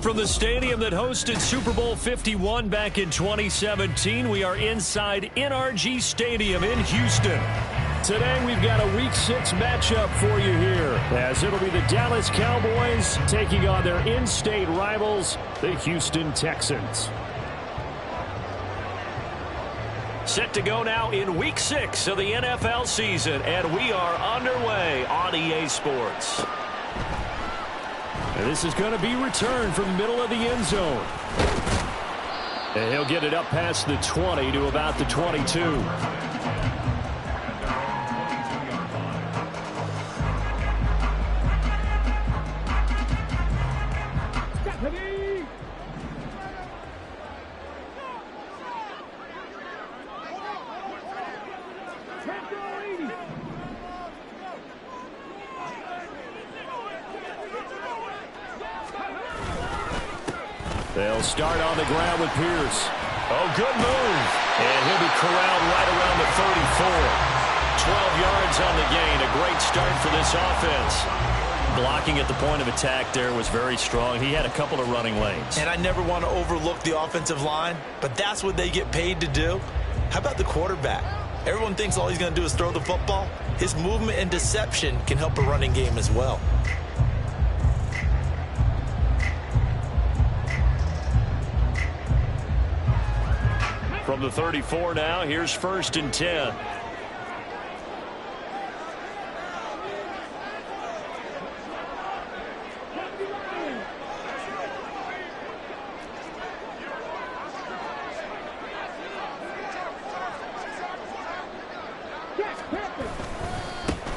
from the stadium that hosted Super Bowl 51 back in 2017. We are inside NRG Stadium in Houston. Today we've got a Week 6 matchup for you here, as it'll be the Dallas Cowboys taking on their in-state rivals, the Houston Texans. Set to go now in Week 6 of the NFL season, and we are underway on EA Sports. And this is going to be returned from the middle of the end zone. And he'll get it up past the 20 to about the 22. They'll start on the ground with Pierce. Oh, good move. And he'll be corralled right around the 34. 12 yards on the gain. A great start for this offense. Blocking at the point of attack there was very strong. He had a couple of running lanes. And I never want to overlook the offensive line, but that's what they get paid to do. How about the quarterback? Everyone thinks all he's going to do is throw the football. His movement and deception can help a running game as well. From the 34 now, here's 1st and 10.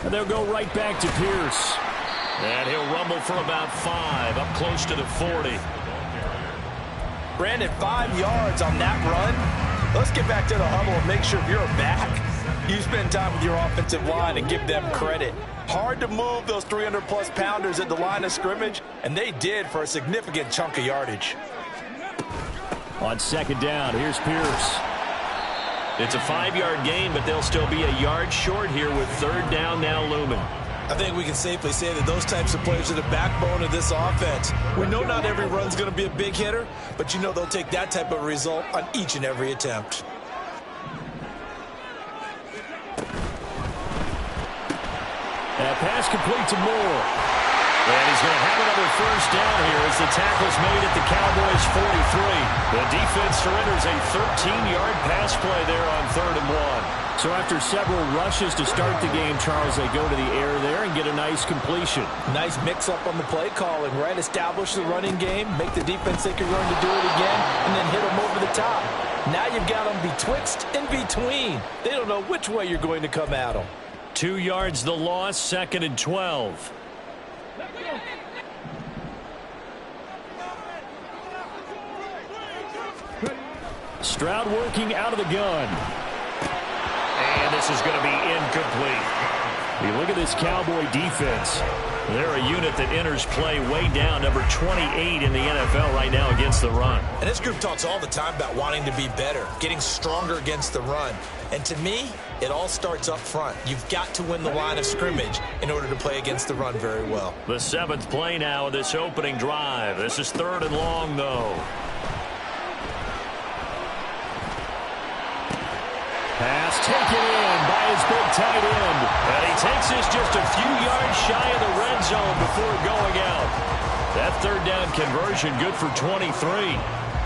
And they'll go right back to Pierce. And he'll rumble for about 5, up close to the 40. Brandon, 5 yards on that run. Let's get back to the huddle and make sure if you're back, you spend time with your offensive line and give them credit. Hard to move those 300-plus pounders at the line of scrimmage, and they did for a significant chunk of yardage. On 2nd down, here's Pierce. It's a 5-yard gain, but they'll still be a yard short here with 3rd down now looming. I think we can safely say that those types of players are the backbone of this offense. We know not every run's going to be a big hitter, but you know they'll take that type of result on each and every attempt. That pass complete to Moore. And he's going to have another 1st down here as the tackle's made at the Cowboys' 43. The defense surrenders a 13-yard pass play there on 3rd and 1. So after several rushes to start the game, Charles, they go to the air there and get a nice completion. Nice mix-up on the play calling, right? Establish the running game, make the defense think you're going to do it again, and then hit them over the top. Now you've got them betwixt and between. They don't know which way you're going to come at them. 2 yards the loss, 2nd and 12. Stroud working out of the gun. And this is going to be incomplete. You look at this Cowboy defense. They're a unit that enters play way down, number 28 in the NFL right now against the run. And this group talks all the time about wanting to be better, getting stronger against the run. And to me, it all starts up front. You've got to win the line of scrimmage in order to play against the run very well. The 7th play now of this opening drive. This is 3rd and long, though. Pass taken in by his big tight end. And he takes this just a few yards shy of the red zone before going out. That 3rd down conversion good for 23.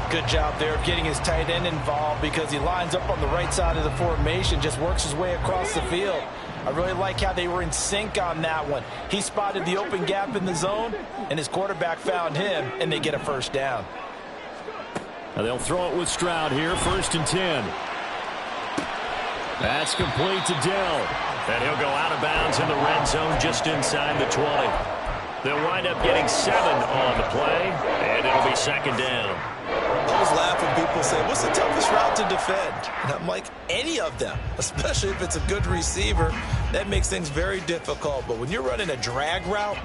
Good job there of getting his tight end involved because he lines up on the right side of the formation, just works his way across the field. I really like how they were in sync on that one. He spotted the open gap in the zone, and his quarterback found him, and they get a 1st down. Now they'll throw it with Stroud here, 1st and 10. That's complete to Dell. And he'll go out of bounds in the red zone just inside the 20. They'll wind up getting 7 on the play, and it'll be 2nd down. I always laugh when people say, what's the toughest route to defend? And I'm like, any of them, especially if it's a good receiver. That makes things very difficult. But when you're running a drag route,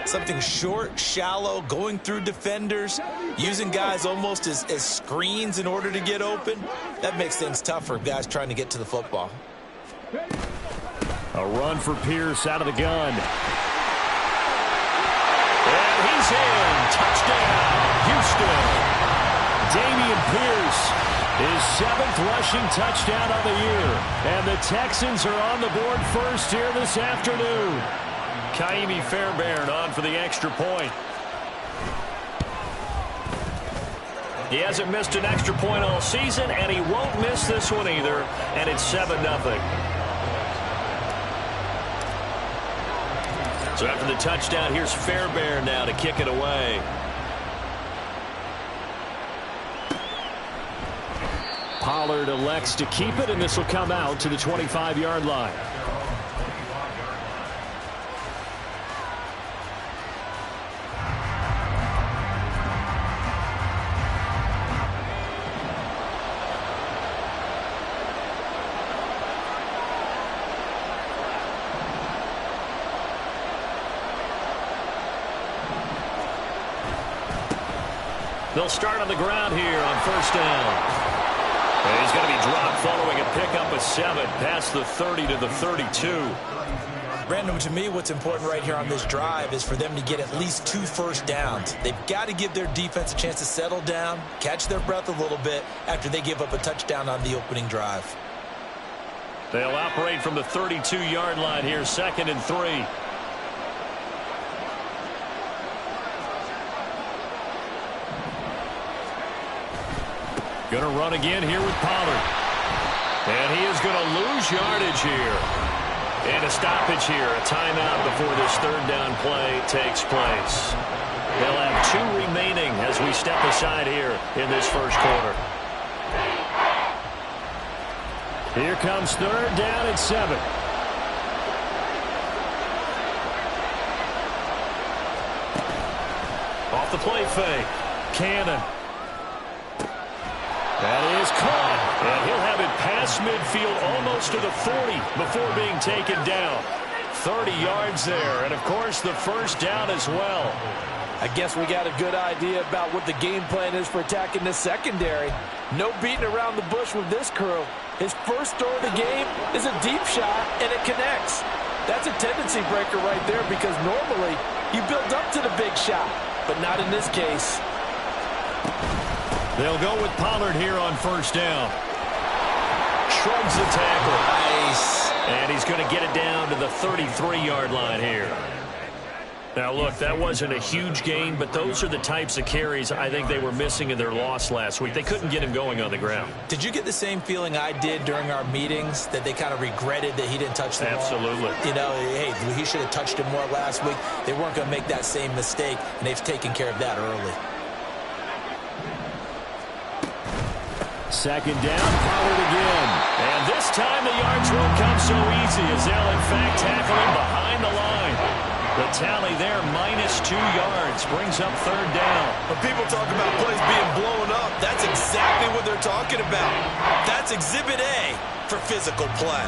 something short, shallow, going through defenders, using guys almost as screens in order to get open, that makes things tough for guys trying to get to the football. A run for Pierce out of the gun. And he's in. Touchdown, Houston. Pierce, his 7th rushing touchdown of the year. And the Texans are on the board first here this afternoon. Kaimi Fairbairn on for the extra point. He hasn't missed an extra point all season, and he won't miss this one either. And it's 7-0. So after the touchdown, here's Fairbairn now to kick it away. Pollard elects to keep it, and this will come out to the 25-yard line. They'll start on the ground here on first down. And he's going to be dropped following a pickup of 7 past the 30 to the 32. Brandon, to me, what's important right here on this drive is for them to get at least 2 first downs. They've got to give their defense a chance to settle down, catch their breath a little bit after they give up a touchdown on the opening drive. They'll operate from the 32-yard line here, 2nd and 3. Going to run again here with Pollard. And he is going to lose yardage here. And a stoppage here, a timeout before this 3rd down play takes place. They'll have 2 remaining as we step aside here in this first quarter. Here comes 3rd down and 7. Off the play fake. Cannon. That is caught, and he'll have it past midfield almost to the 40 before being taken down. 30 yards there, and of course the first down as well. I guess we got a good idea about what the game plan is for attacking this secondary. No beating around the bush with this crew. His first throw of the game is a deep shot, and it connects. That's a tendency breaker right there because normally you build up to the big shot, but not in this case. They'll go with Pollard here on first down. Shrugs the tackle. Nice. And he's going to get it down to the 33-yard line here. Now, look, that wasn't a huge gain, but those are the types of carries I think they were missing in their loss last week. They couldn't get him going on the ground. Did you get the same feeling I did during our meetings, that they kind of regretted that he didn't touch the ball? Absolutely. You know, hey, he should have touched it more last week. They weren't going to make that same mistake, and they've taken care of that early. 2nd down, Pollard again. And this time the yards won't come so easy as they'll in fact tackle him behind the line. The tally there, -2 yards, brings up 3rd down. When people talk about plays being blown up, that's exactly what they're talking about. That's Exhibit A for physical play.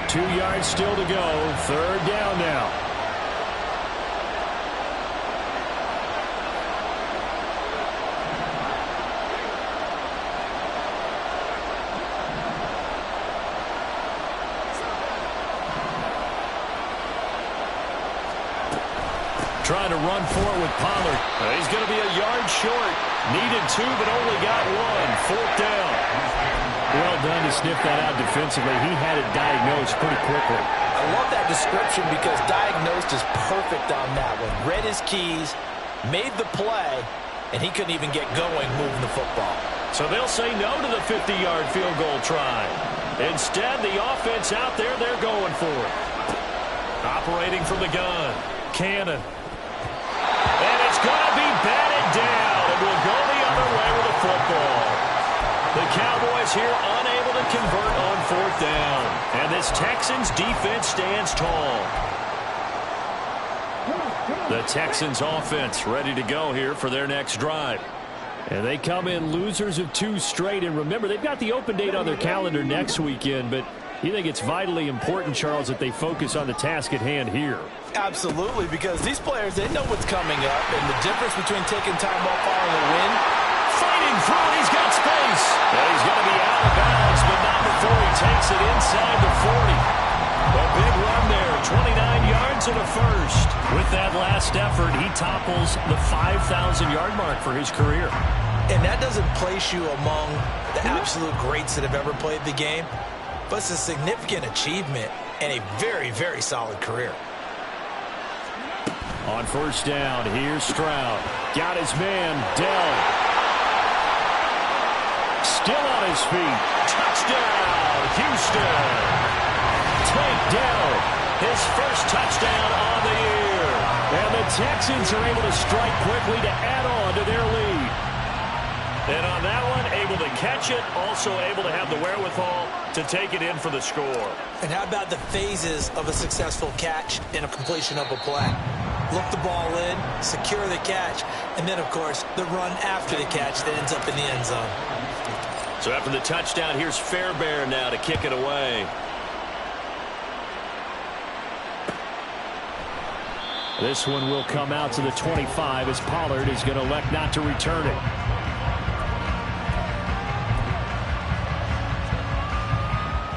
Two yards still to go. 3rd down now. Trying to run for it with Pollard. He's going to be a yard short. Needed 2, but only got 1. 4th down. Well done to sniff that out defensively. He had it diagnosed pretty quickly. I love that description because diagnosed is perfect on that one. Read his keys, made the play, and he couldn't even get going moving the football. So they'll say no to the 50-yard field goal try. Instead, the offense out there, they're going for it. Operating from the gun. Cannon. And it's going to be batted down. It will go the other way with the football. The Cowboys here unable to convert on 4th down. And this Texans defense stands tall. The Texans offense ready to go here for their next drive. And they come in losers of 2 straight. And remember, they've got the open date on their calendar next weekend, but you think it's vitally important, Charles, that they focus on the task at hand here? Absolutely, because these players, they know what's coming up, and the difference between taking time off following a win. Fighting through, he's got space. And he's going to be out of bounds, but not before he takes it inside the 40. A big run there, 29 to the first. With that last effort, he topples the 5,000-yard mark for his career. And that doesn't place you among the absolute greats that have ever played the game, but it's a significant achievement and a very, very solid career. On first down, here's Stroud. Got his man, Dell. Still on his feet. Touchdown, Houston. Tank Dell, his first touchdown on the year. And the Texans are able to strike quickly to add on to their lead. And on that one, able to catch it, also able to have the wherewithal to take it in for the score. And how about the phases of a successful catch and a completion of a play? Look the ball in, secure the catch, and then, of course, the run after the catch that ends up in the end zone. So after the touchdown, here's Fairbairn now to kick it away. This one will come out to the 25 as Pollard is going to elect not to return it.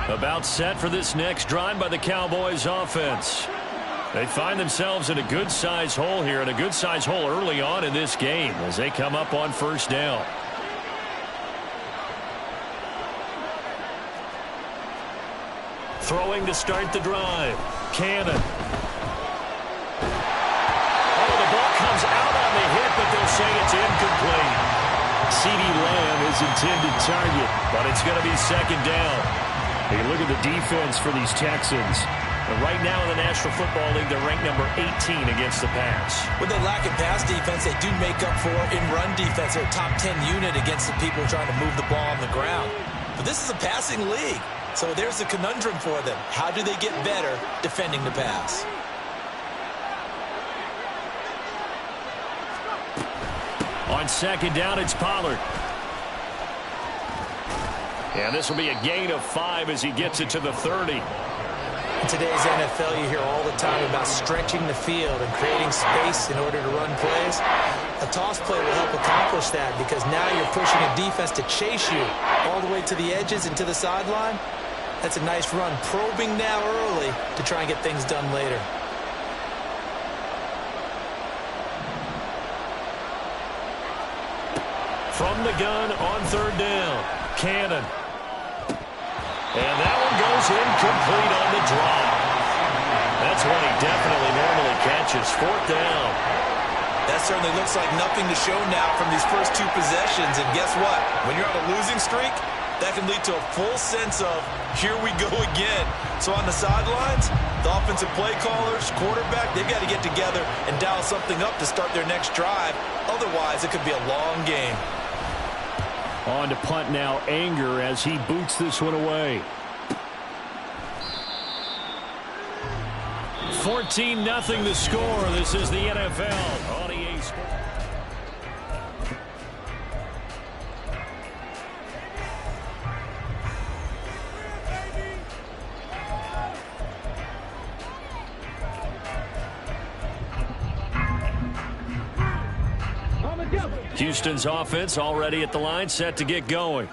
About set for this next drive by the Cowboys offense. They find themselves in a good-size hole here, and a good-size hole early on in this game as they come up on first down. Throwing to start the drive. Cannon. Oh, the ball comes out on the hit, but they'll say it's incomplete. CeeDee Lamb is intended target, but it's going to be second down. Hey, look at the defense for these Texans. And right now in the National Football League, they're ranked number 18 against the pass. With their lack of pass defense, they do make up for in run defense. They're a top 10 unit against the people trying to move the ball on the ground. But this is a passing league, so there's a conundrum for them. How do they get better defending the pass? On second down, it's Pollard. And this will be a gain of 5 as he gets it to the 30. In today's NFL, you hear all the time about stretching the field and creating space in order to run plays. A toss play will help accomplish that because now you're pushing a defense to chase you all the way to the edges and to the sideline. That's a nice run. Probing now early to try and get things done later. From the gun on third down, Cannon. And that one goes incomplete on the drop. That's one he definitely normally catches. Fourth down. That certainly looks like nothing to show now from these first two possessions. And guess what? When you're on a losing streak, that can lead to a full sense of, here we go again. So on the sidelines, the offensive play callers, quarterback, they've got to get together and dial something up to start their next drive. Otherwise, it could be a long game. On to punt now, Anger as he boots this one away. 14-0 the score. This is the NFL on EA Sports. Houston's offense already at the line, set to get going.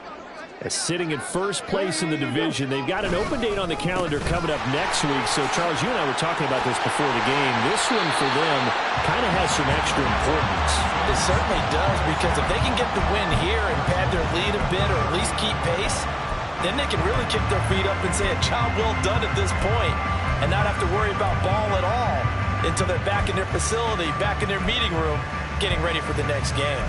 Sitting in first place in the division. They've got an open date on the calendar coming up next week. So, Charles, you and I were talking about this before the game. This one for them kind of has some extra importance. It certainly does, because if they can get the win here and pad their lead a bit or at least keep pace, then they can really kick their feet up and say a job well done at this point and not have to worry about ball at all until they're back in their facility, back in their meeting room, getting ready for the next game.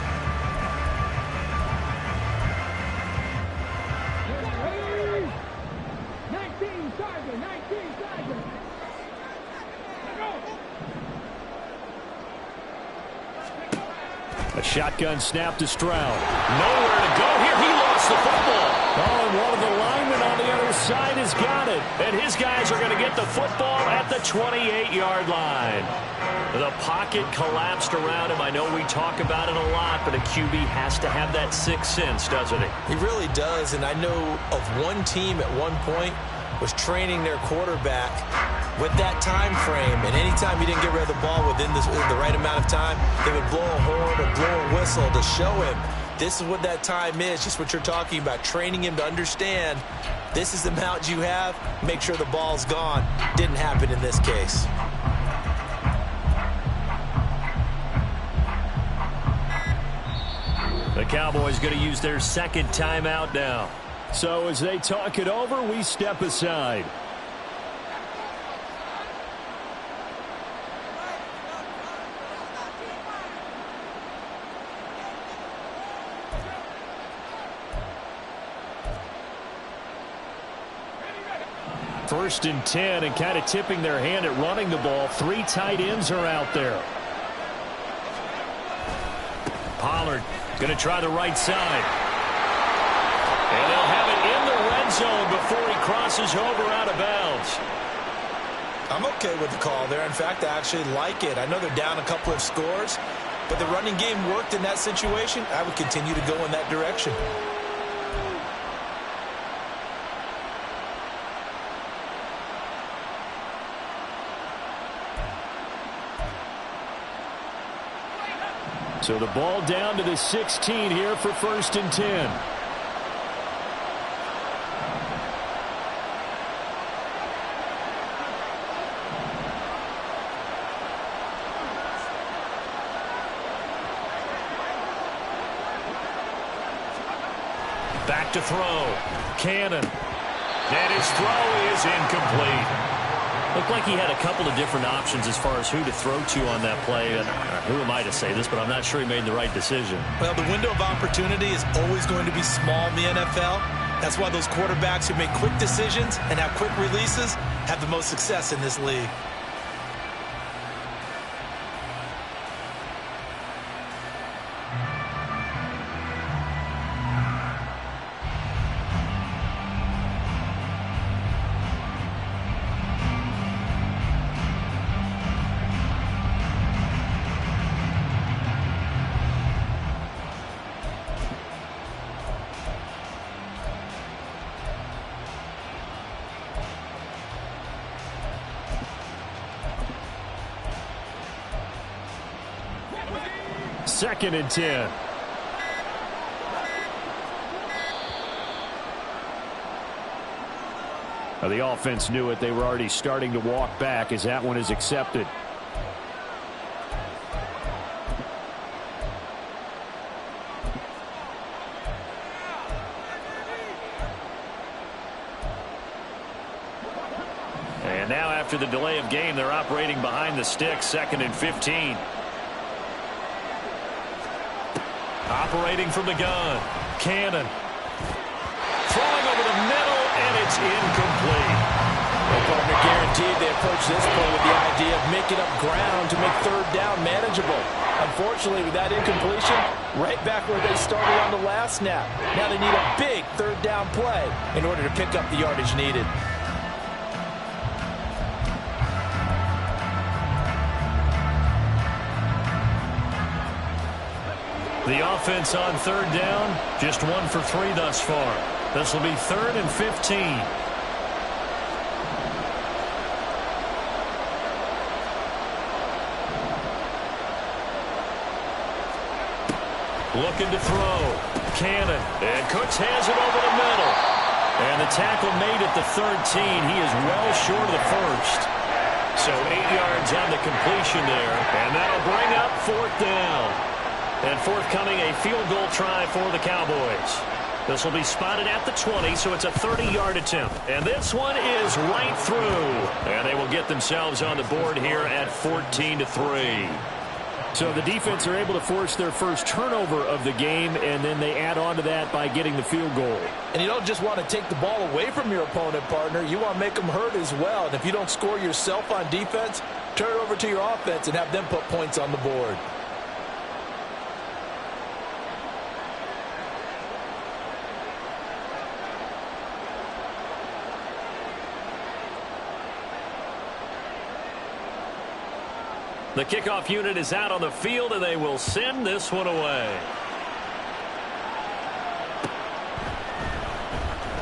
A shotgun snap to Stroud. Nowhere to go here. He lost the football. Oh, and one of the linemen on the other side has got it. And his guys are going to get the football at the 28-yard line. The pocket collapsed around him. I know we talk about it a lot, but a QB has to have that sixth sense, doesn't he? He really does, and I know of one team at one point was training their quarterback with that time frame, and anytime he didn't get rid of the ball within the right amount of time, they would blow a horn or blow a whistle to show him this is what that time is, just what you're talking about, training him to understand this is the amount you have, make sure the ball's gone. Didn't happen in this case. The Cowboys going to use their second timeout now. So as they talk it over, we step aside. First and 10, and kind of tipping their hand at running the ball. 3 tight ends are out there. Pollard going to try the right side. And they'll have it in the red zone before he crosses over out of bounds. I'm okay with the call there. In fact, I actually like it. I know they're down a couple of scores, but the running game worked in that situation. I would continue to go in that direction. So the ball down to the 16 here for first and 10. Back to throw. Cannon. And his throw is incomplete. Looked like he had a couple of different options as far as who to throw to on that play. And who am I to say this, but I'm not sure he made the right decision. Well, the window of opportunity is always going to be small in the NFL. That's why those quarterbacks who make quick decisions and have quick releases have the most success in this league. Second and 10. Now the offense knew it. They were already starting to walk back as that one is accepted. And now after the delay of game, they're operating behind the sticks, 2nd and 15. Operating from the gun. Cannon. Throwing over the middle, and it's incomplete. Well, partner, guaranteed they approach this play with the idea of making up ground to make third down manageable. Unfortunately, with that incompletion, right back where they started on the last snap. Now they need a big third down play in order to pick up the yardage needed. The offense on third down, just 1 for 3 thus far. This will be 3rd and 15. Looking to throw. Cannon. And Cooks has it over the middle. And the tackle made at the 13. He is well short of the first. So 8 yards on the completion there. And that'll bring up 4th down. And forthcoming, a field goal try for the Cowboys. This will be spotted at the 20, so it's a 30-yard attempt. And this one is right through. And they will get themselves on the board here at 14-3. So the defense are able to force their first turnover of the game, and then they add on to that by getting the field goal. And you don't just want to take the ball away from your opponent, partner. You want to make them hurt as well. And if you don't score yourself on defense, turn it over to your offense and have them put points on the board. The kickoff unit is out on the field, and they will send this one away.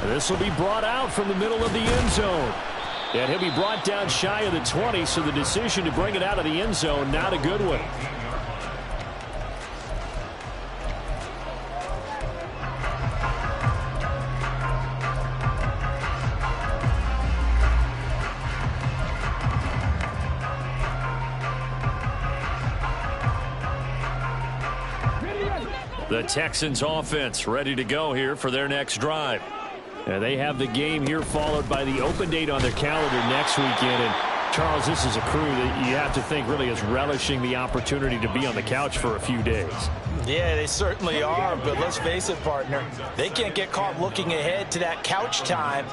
This will be brought out from the middle of the end zone. And he'll be brought down shy of the 20, so the decision to bring it out of the end zone, not a good one. The Texans offense ready to go here for their next drive. And they have the game here followed by the open date on their calendar next weekend. And Charles, this is a crew that you have to think really is relishing the opportunity to be on the couch for a few days. Yeah, they certainly are, but let's face it, partner. They can't get caught looking ahead to that couch time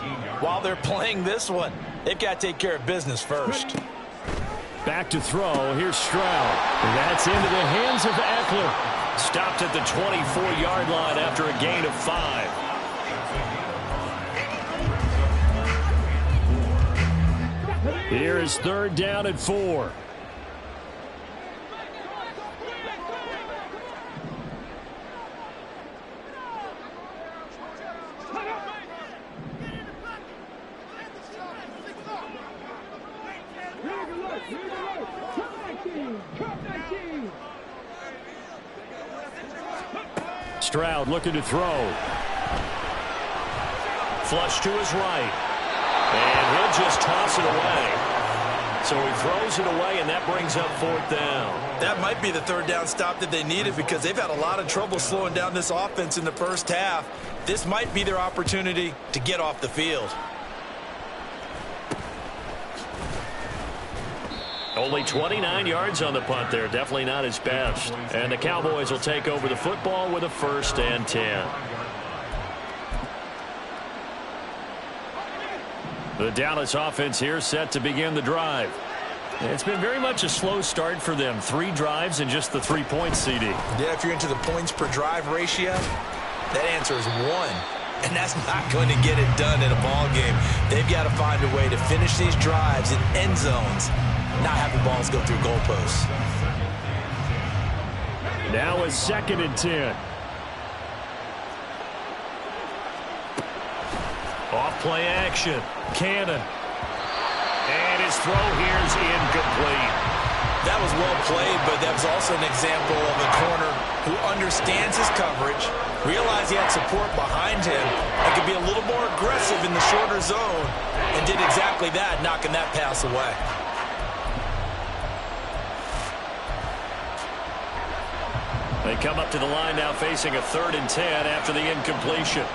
while they're playing this one. They've got to take care of business first. Back to throw. Here's Stroud. That's into the hands of Eckler. Stopped at the 24-yard line after a gain of 5. Here is 3rd down and 4. Stroud looking to throw. Flush to his right. And he'll just toss it away. So he throws it away, and that brings up 4th down. That might be the 3rd down stop that they needed because they've had a lot of trouble slowing down this offense in the first half. This might be their opportunity to get off the field. Only 29 yards on the punt there. Definitely not his best. And the Cowboys will take over the football with a 1st and 10. The Dallas offense here set to begin the drive. It's been very much a slow start for them. 3 drives and just the 3 points, CD. Yeah, if you're into the points per drive ratio, that answer is 1. And that's not going to get it done in a ball game. They've got to find a way to finish these drives in end zones, not have the balls go through goalposts. Now a 2nd and 10. Off play action. Cannon. And his throw here is incomplete. That was well played, but that was also an example of a corner who understands his coverage, realized he had support behind him, and could be a little more aggressive in the shorter zone, and did exactly that, knocking that pass away. They come up to the line now facing a 3rd and 10 after the incompletion.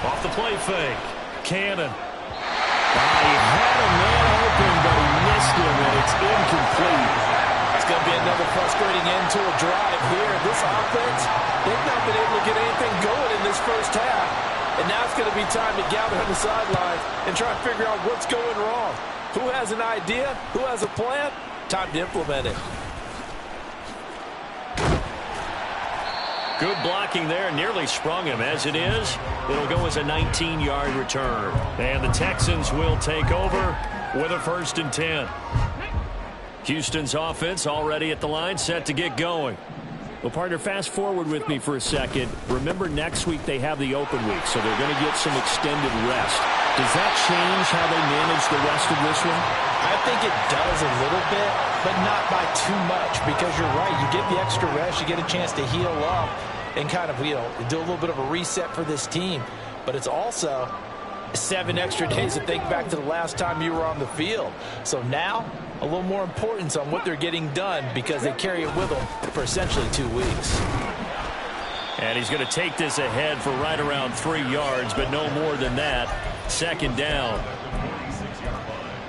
Off the play fake. Cannon. He had a man open, but he missed him, and it's incomplete. It's going to be another frustrating end to a drive here. This offense, they've not been able to get anything going in this first half. And now it's going to be time to gather on the sidelines and try to figure out what's going wrong. Who has an idea? Who has a plan? Time to implement it. Good blocking there. Nearly sprung him. As it is, it'll go as a 19-yard return. And the Texans will take over with a 1st and 10. Houston's offense already at the line, set to get going. Well, partner, fast forward with me for a second. Remember, next week they have the open week, so they're going to get some extended rest. Does that change how they manage the rest of this one? I think it does a little bit, but not by too much, because you're right. You get the extra rest, you get a chance to heal up and kind of, do a little bit of a reset for this team. But it's also 7 extra days to think back to the last time you were on the field. So now, a little more importance on what they're getting done because they carry it with them for essentially 2 weeks. And he's going to take this ahead for right around 3 yards, but no more than that. 2nd down.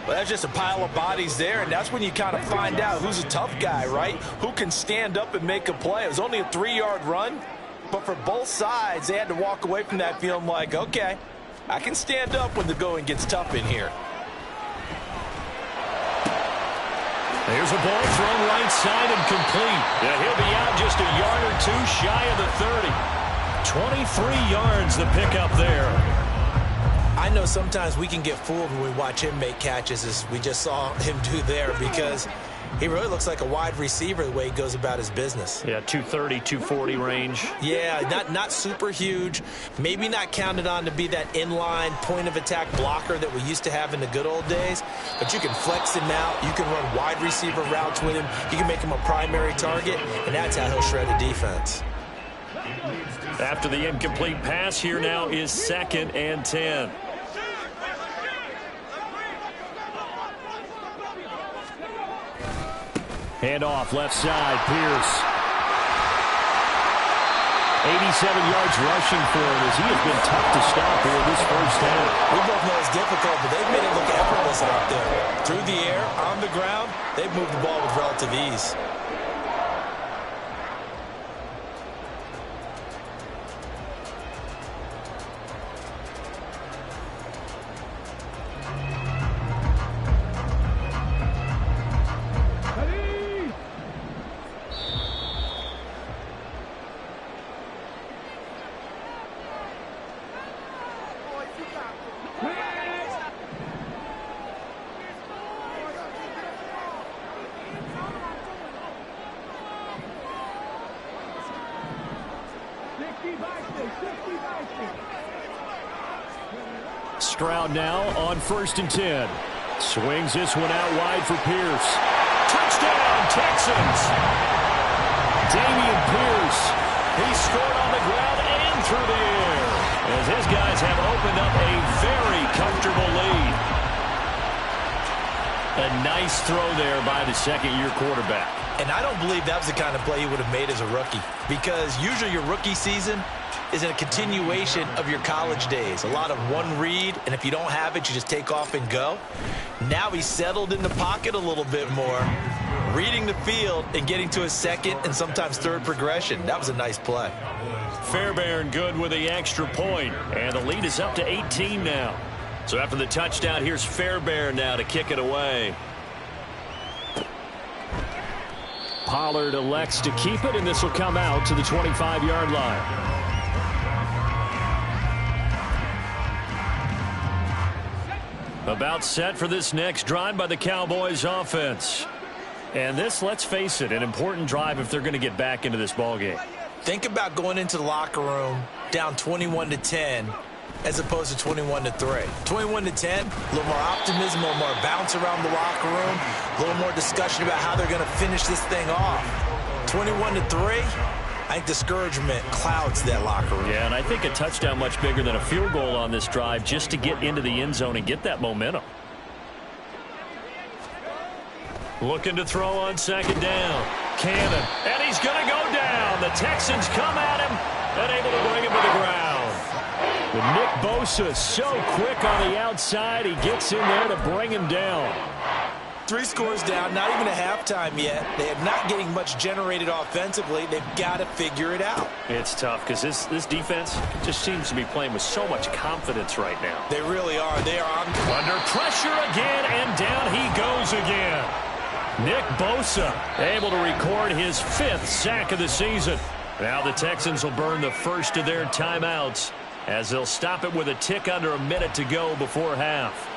Well, that's just a pile of bodies there, and that's when you kind of find out who's a tough guy, right? Who can stand up and make a play. It was only a 3-yard run, but for both sides, they had to walk away from that feeling like, okay, I can stand up when the going gets tough in here. There's a ball thrown right side and complete. Yeah, he'll be out just a yard or 2 shy of the 30. 23 yards the pickup there. I know sometimes we can get fooled when we watch him make catches, as we just saw him do there, because he really looks like a wide receiver the way he goes about his business. Yeah, 230, 240 range. Yeah, not super huge. Maybe not counted on to be that inline point-of-attack blocker that we used to have in the good old days. But you can flex him out. You can run wide receiver routes with him. You can make him a primary target, and that's how he'll shred a defense. After the incomplete pass, here now is 2nd and 10. Hand off left side, Pierce. 87 yards rushing for him as he has been tough to stop here this first half. We both know it's difficult, but they've made it look effortless out there. Through the air, on the ground, they've moved the ball with relative ease. Stroud now on 1st and 10. Swings this one out wide for Pierce. Touchdown, Texans! Dameon Pierce. He scored on the ground and through the air as his guys have opened up a very comfortable lead. A nice throw there by the second-year quarterback. And I don't believe that was the kind of play he would have made as a rookie, because usually your rookie season is a continuation of your college days. A lot of one read, and if you don't have it, you just take off and go. Now he's settled in the pocket a little bit more, reading the field and getting to a second and sometimes third progression. That was a nice play. Fairbairn good with the extra point, and the lead is up to 18 now. So after the touchdown, here's Fairbairn now to kick it away. Pollard elects to keep it, and this will come out to the 25-yard line. About set for this next drive by the Cowboys offense. And this, let's face it, an important drive if they're going to get back into this ballgame. Think about going into the locker room down 21-10 as opposed to 21-3. 21-10, a little more optimism, a little more bounce around the locker room, a little more discussion about how they're going to finish this thing off. 21-3, I think discouragement clouds that locker room. Yeah, and I think a touchdown much bigger than a field goal on this drive just to get into the end zone and get that momentum. Looking to throw on 2nd down. Cannon, and he's going to go down. The Texans come at him and able to bring him to the ground. But Nick Bosa so quick on the outside, he gets in there to bring him down. 3 scores down, not even a halftime yet. They are not getting much generated offensively. They've got to figure it out. It's tough because this defense just seems to be playing with so much confidence right now. They really are. They are under pressure again, and down he goes again. Nick Bosa able to record his 5th sack of the season. Now the Texans will burn the first of their timeouts as they'll stop it with a tick under a minute to go before half.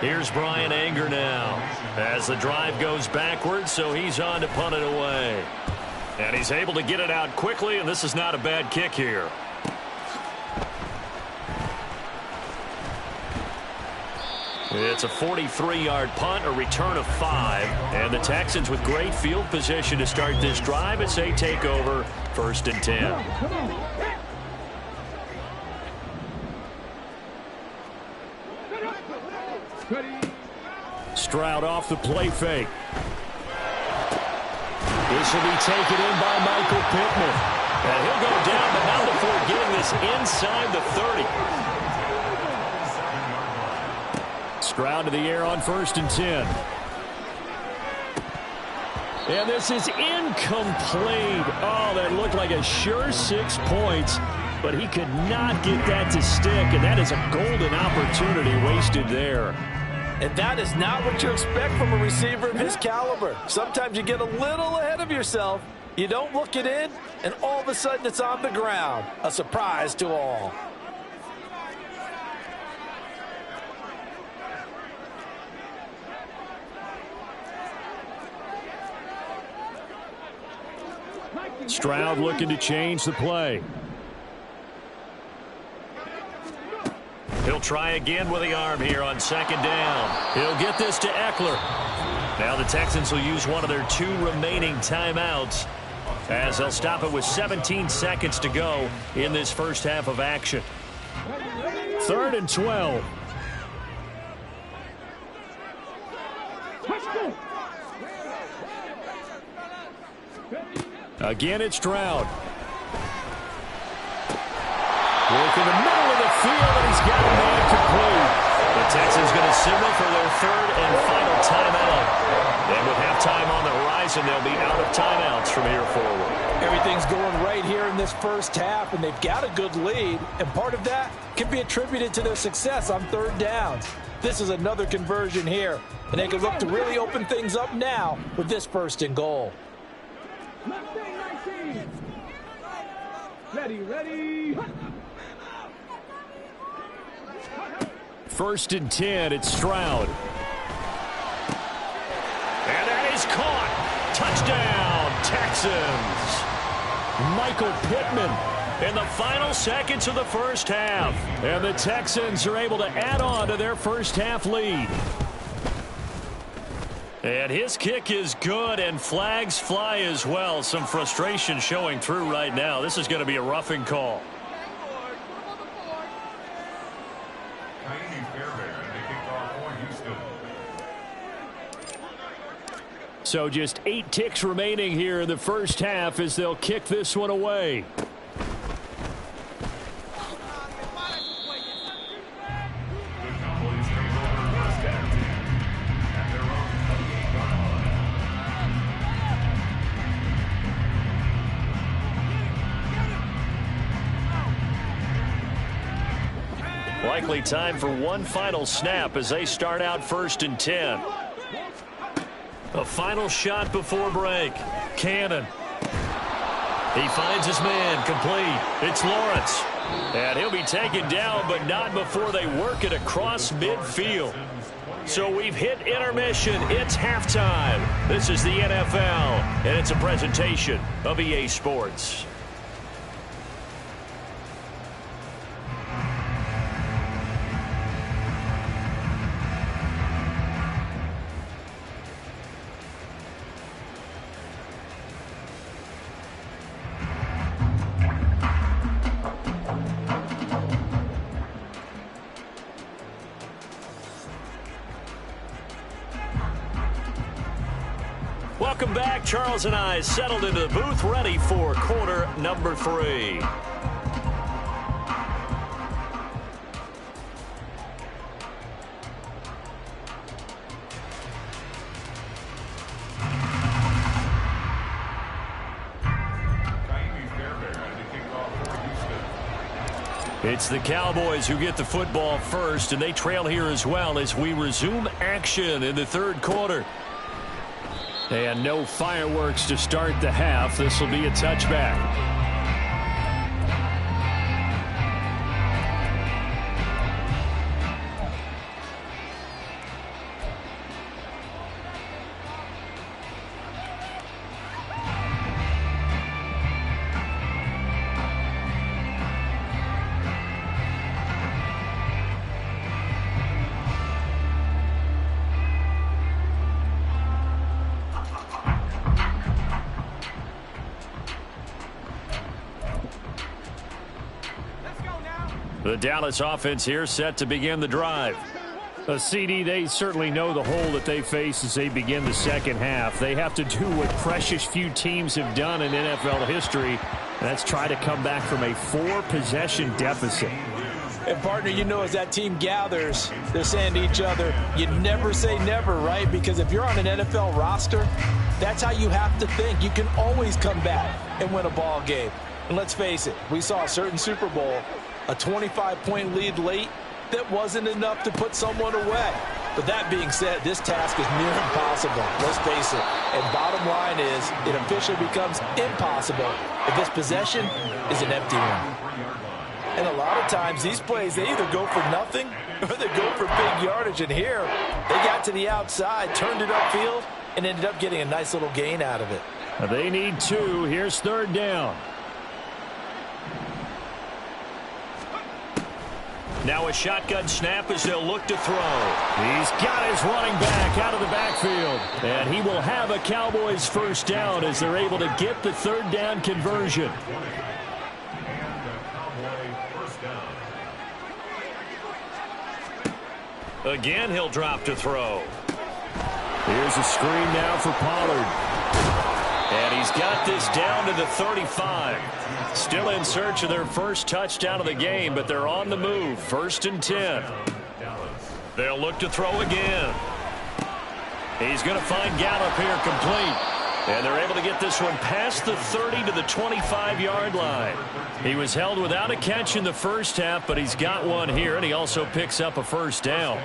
Here's Brian Anger now as the drive goes backwards, so he's on to punt it away. And he's able to get it out quickly, and this is not a bad kick here. It's a 43-yard punt, a return of 5. And the Texans with great field position to start this drive as they take over 1st and 10. Stroud off the play fake. This will be taken in by Michael Pittman. And he'll go down, but not before getting this inside the 30. Stroud to the air on 1st and 10. And this is incomplete. Oh, that looked like a sure 6 points, but he could not get that to stick, and that is a golden opportunity wasted there. And that is not what you expect from a receiver of his caliber. Sometimes you get a little ahead of yourself. You don't look it in, and all of a sudden it's on the ground. A surprise to all. Stroud looking to change the play. He'll try again with the arm here on 2nd down. He'll get this to Eckler. Now the Texans will use one of their 2 remaining timeouts as they'll stop it with 17 seconds to go in this first half of action. 3rd and 12. Again, it's Stroud. Work in the middle of the field, and he's got a man complete. The Texans going to signal for their third and final timeout. And with halftime on the horizon, they'll be out of timeouts from here forward. Everything's going right here in this first half, and they've got a good lead. And part of that can be attributed to their success on third downs. This is another conversion here, and they can look to really open things up now with this first and goal. Ready. First and 10, it's Stroud. And that is caught. Touchdown, Texans. Michael Pittman in the final seconds of the first half. And the Texans are able to add on to their first half lead. And his kick is good, and flags fly as well. Some frustration showing through right now. This is going to be a roughing call. So just 8 ticks remaining here in the first half as they'll kick this one away. Likely time for one final snap as they start out first and 10. A final shot before break. Cannon. He finds his man complete. It's Lawrence. And he'll be taken down, but not before they work it across midfield. So we've hit intermission. It's halftime. This is the NFL, and it's a presentation of EA Sports. Welcome back. Charles and I settled into the booth, ready for quarter number 3. It's the Cowboys who get the football first, and they trail here as well as we resume action in the third quarter. And no fireworks to start the half. This will be a touchback. The Dallas offense here set to begin the drive. CD, they certainly know the hole that they face as they begin the second half. They have to do what precious few teams have done in NFL history, and that's try to come back from a 4-possession deficit. And, partner, you know, as that team gathers, they're saying to each other, you never say never, right? Because if you're on an NFL roster, that's how you have to think. You can always come back and win a ball game. And let's face it, we saw a certain Super Bowl, a 25-point lead late, that wasn't enough to put someone away. But that being said, this task is near impossible. Let's face it. And bottom line is, it officially becomes impossible if this possession is an empty one. And a lot of times, these plays, they either go for nothing or they go for big yardage. And here, they got to the outside, turned it upfield, and ended up getting a nice little gain out of it. They need 2. Here's third down. Now a shotgun snap as they'll look to throw. He's got his running back out of the backfield. And he will have a Cowboys first down as they're able to get the third down conversion. Again, he'll drop to throw. Here's a screen now for Pollard. And He's got this down to the 35. Still in search of their first touchdown of the game, but they're on the move. 1st and 10. They'll look to throw again. He's going to find Gallup here complete. And they're able to get this one past the 30 to the 25-yard line. He was held without a catch in the first half, but he's got one here, and he also picks up a first down.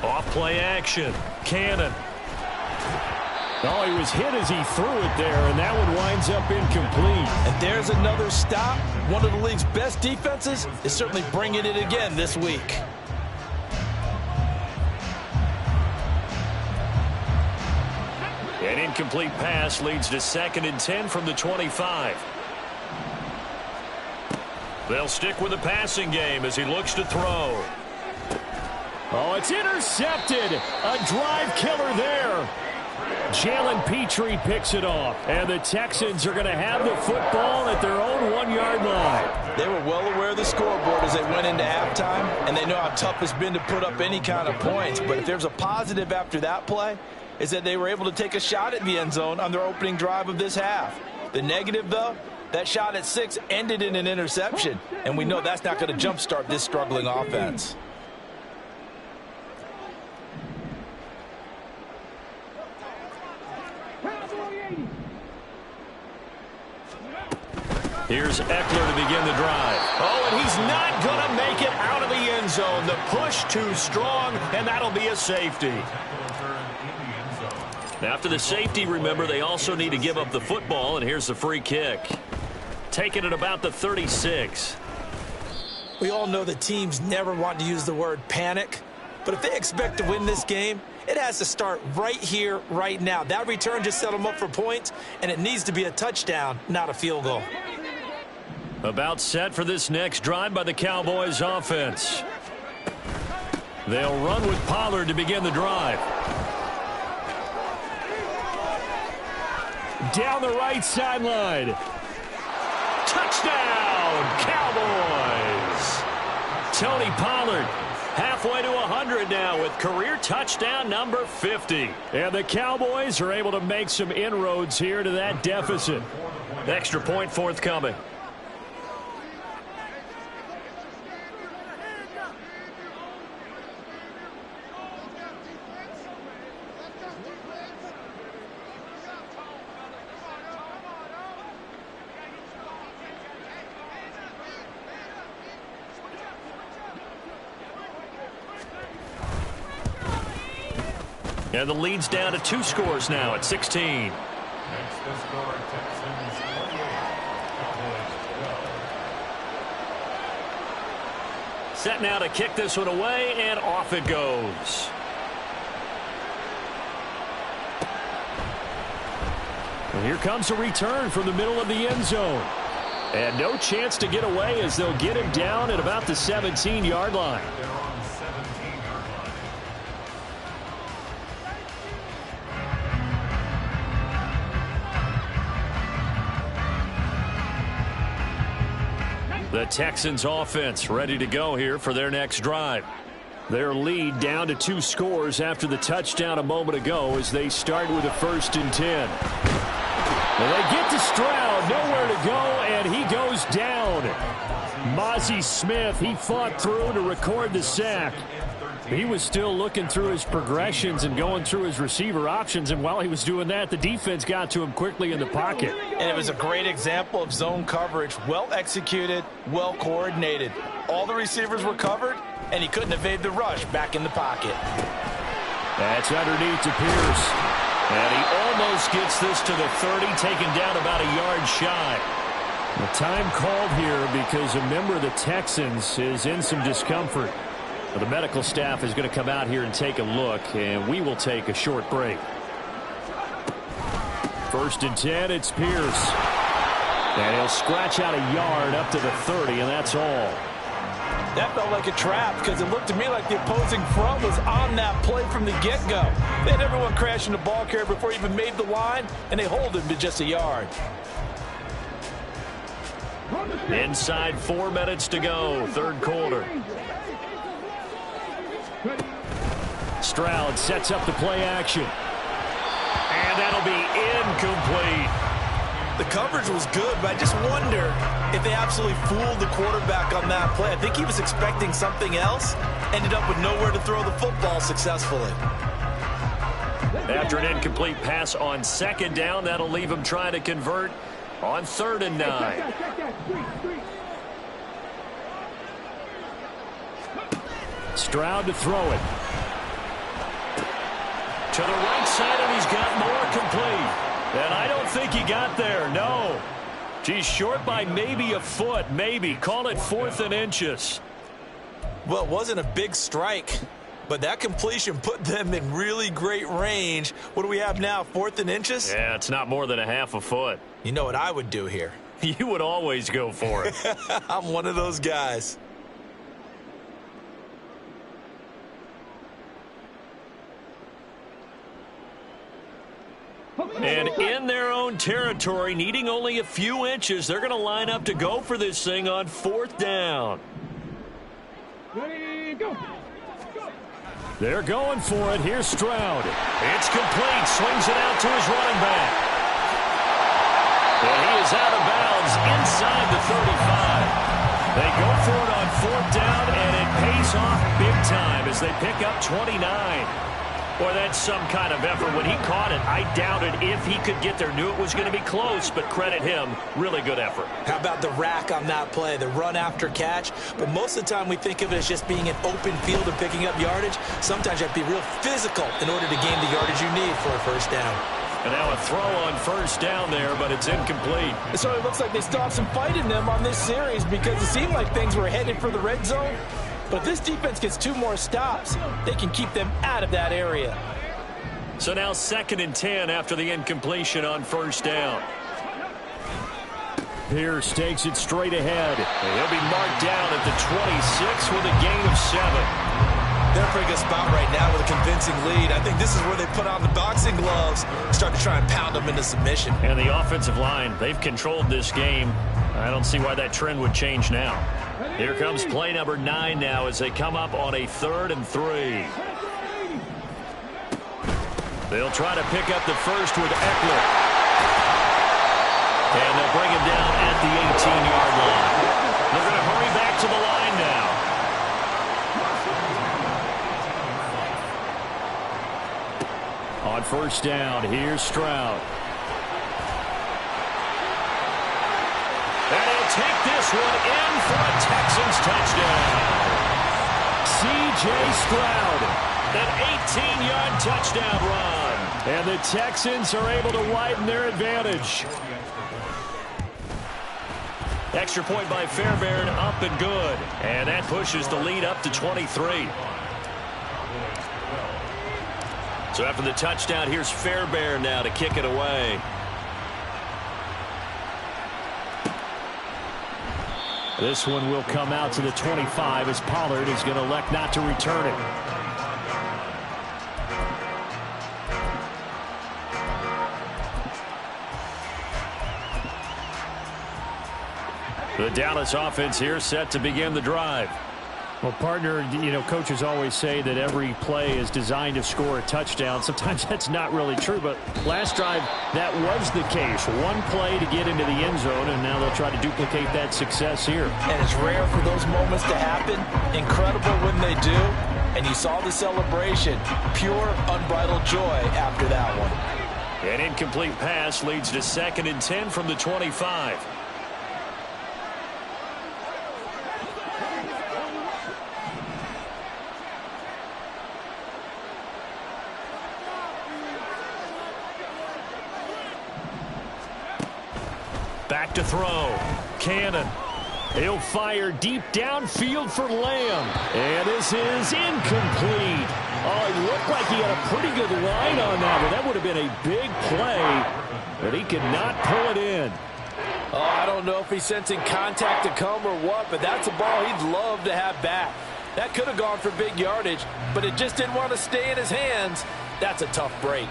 Off play action. Cannon. Oh, he was hit as he threw it there, and that one winds up incomplete. And there's another stop. One of the league's best defenses is certainly bringing it again this week. An incomplete pass leads to 2nd and 10 from the 25. They'll stick with the passing game as he looks to throw. Oh, it's intercepted. A drive killer there. Jalen Petrie picks it off, and the Texans are going to have the football at their own 1-yard line. They were well aware of the scoreboard as they went into halftime, and they know how tough it's been to put up any kind of points. But if there's a positive after that play, is that they were able to take a shot at the end zone on their opening drive of this half. The negative, though, that shot at 6 ended in an interception, and we know that's not going to jumpstart this struggling offense. Here's Eckler to begin the drive. Oh, and he's not going to make it out of the end zone. The push too strong, and that'll be a safety. After the safety, remember, they also need to give up the football, and here's the free kick. Taken at about the 36. We all know the teams never want to use the word panic, but if they expect to win this game, it has to start right here, right now. That return just set them up for points, and it needs to be a touchdown, not a field goal. About set for this next drive by the Cowboys offense. They'll run with Pollard to begin the drive. Down the right sideline. Touchdown, Cowboys! Tony Pollard halfway to 100 now with career touchdown number 50. And the Cowboys are able to make some inroads here to that deficit. Extra point forthcoming. And the lead's down to 2 scores now at 16. Set now to kick this one away, and off it goes. And here comes a return from the middle of the end zone. And no chance to get away as they'll get him down at about the 17-yard line. The Texans offense ready to go here for their next drive. Their lead down to 2 scores after the touchdown a moment ago as they start with a 1st and 10. Well, they get to Stroud, nowhere to go, and he goes down. Mozzie Smith, he fought through to record the sack. He was still looking through his progressions and going through his receiver options, and while he was doing that, the defense got to him quickly in the pocket. And it was a great example of zone coverage. Well executed, well coordinated. All the receivers were covered, and he couldn't evade the rush back in the pocket. That's underneath to Pierce. And he almost gets this to the 30, taken down about a yard shy. The time called here because a member of the Texans is in some discomfort. The medical staff is going to come out here and take a look, and we will take a short break. 1st and 10, it's Pierce. And he'll scratch out a yard up to the 30, and that's all. That felt like a trap because it looked to me like the opposing front was on that play from the get-go. They had everyone crashing the ball carrier before he even made the line, and they hold him to just a yard. Inside 4 minutes to go, 3rd quarter. Stroud sets up the play action. And that'll be incomplete. The coverage was good, but I just wonder if they absolutely fooled the quarterback on that play. I think he was expecting something else, ended up with nowhere to throw the football successfully. After an incomplete pass on second down, that'll leave him trying to convert on 3rd and 9. Stroud to throw it. To the right side, and he's got more complete. And I don't think he got there, no. He's short by maybe a foot, maybe. Call it 4th and inches. Well, it wasn't a big strike, but that completion put them in really great range. What do we have now, 4th and inches? Yeah, it's not more than a half a foot. You know what I would do here? You would always go for it. I'm one of those guys. And in their own territory, needing only a few inches, they're going to line up to go for this thing on 4th down. Ready, go. They're going for it. Here's Stroud. It's complete. Swings it out to his running back. And he is out of bounds inside the 35. They go for it on 4th down, and it pays off big time as they pick up 29. Boy, that's some kind of effort. When he caught it, I doubted if he could get there. Knew it was going to be close, but credit him. Really good effort. How about the rack on that play, the run after catch? But most of the time we think of it as just being an open field and picking up yardage. Sometimes you have to be real physical in order to gain the yardage you need for a 1st down. And now a throw on 1st down there, but it's incomplete. So it looks like they still have some fight in them on this series because it seemed like things were headed for the red zone. But if this defense gets 2 more stops, they can keep them out of that area. So now 2nd and 10 after the incompletion on 1st down. Pierce takes it straight ahead. And he'll be marked down at the 26 with a gain of 7. They're in a pretty good spot right now with a convincing lead. I think this is where they put on the boxing gloves, start to try and pound them into submission. And the offensive line, they've controlled this game. I don't see why that trend would change now. Here comes play number 9 now as they come up on a 3rd and 3. They'll try to pick up the first with Eckler. And they'll bring him down at the 18-yard line. They're going to hurry back to the line now. On 1st down, here's Stroud. And he'll take this one in for a Texans touchdown. C.J. Stroud. An 18-yard touchdown run. And the Texans are able to widen their advantage. Extra point by Fairbairn, up and good. And that pushes the lead up to 23. So after the touchdown, here's Fairbairn now to kick it away. This one will come out to the 25 as Pollard is going to elect not to return it. The Dallas offense here set to begin the drive. Well, partner, you know, coaches always say that every play is designed to score a touchdown. Sometimes that's not really true, but last drive, that was the case. One play to get into the end zone, and now they'll try to duplicate that success here. And it's rare for those moments to happen. Incredible when they do. And you saw the celebration. Pure, unbridled joy after that one. An incomplete pass leads to 2nd and 10 from the 25. Back to throw. Cannon. He'll fire deep downfield for Lamb. And this is incomplete. Oh, it looked like he had a pretty good line on that one. That would have been a big play, but he could not pull it in. Oh, I don't know if he's sensing contact to come or what, but that's a ball he'd love to have back. That could have gone for big yardage, but it just didn't want to stay in his hands. That's a tough break.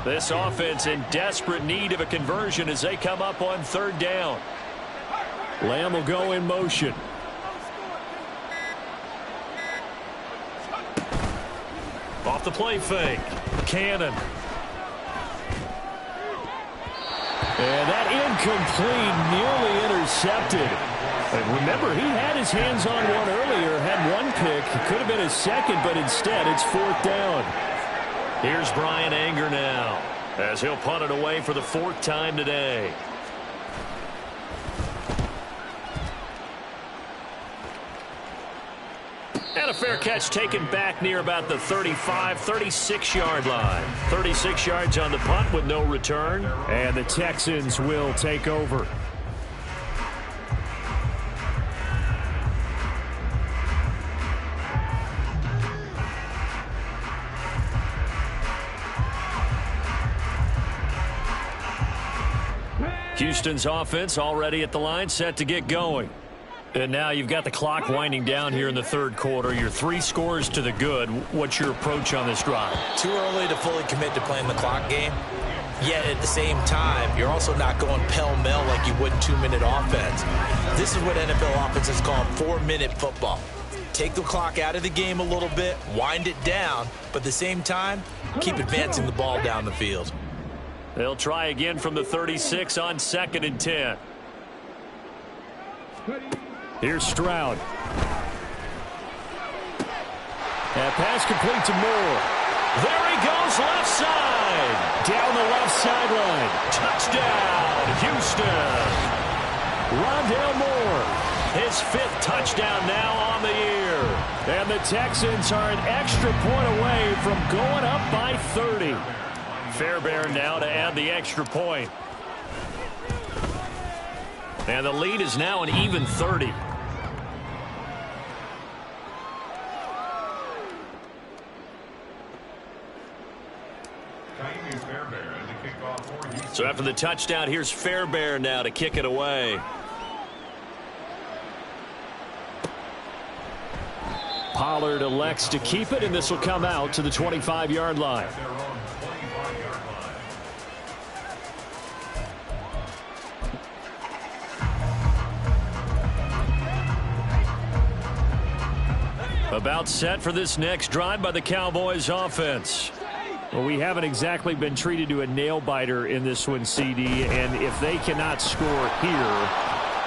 This offense in desperate need of a conversion as they come up on third down. Lamb will go in motion. Off the play fake. Cannon. And that incomplete, nearly intercepted. And remember, he had his hands on one earlier, had one pick. It could have been his second, but instead it's fourth down. Here's Brian Anger now as he'll punt it away for the fourth time today. And a fair catch taken back near about the 35, 36-yard line. 36 yards on the punt with no return. And the Texans will take over. Houston's offense already at the line, set to get going. And now you've got the clock winding down here in the third quarter. You're 3 scores to the good. What's your approach on this drive? Too early to fully commit to playing the clock game. Yet at the same time, you're also not going pell-mell like you would in 2-minute offense. This is what NFL offenses call 4-minute football. Take the clock out of the game a little bit, wind it down, but at the same time, keep advancing the ball down the field. They'll try again from the 36 on 2nd and 10. Here's Stroud. That pass complete to Moore. There he goes, left side. Down the left sideline. Touchdown, Houston. Rondale Moore. His 5th touchdown now on the year. And the Texans are an extra point away from going up by 30. Fairbairn now to add the extra point. And the lead is now an even 30. So after the touchdown, here's Fairbairn now to kick it away. Pollard elects to keep it, and this will come out to the 25-yard line. About set for this next drive by the Cowboys offense. Well, we haven't exactly been treated to a nail-biter in this one, CD, and if they cannot score here,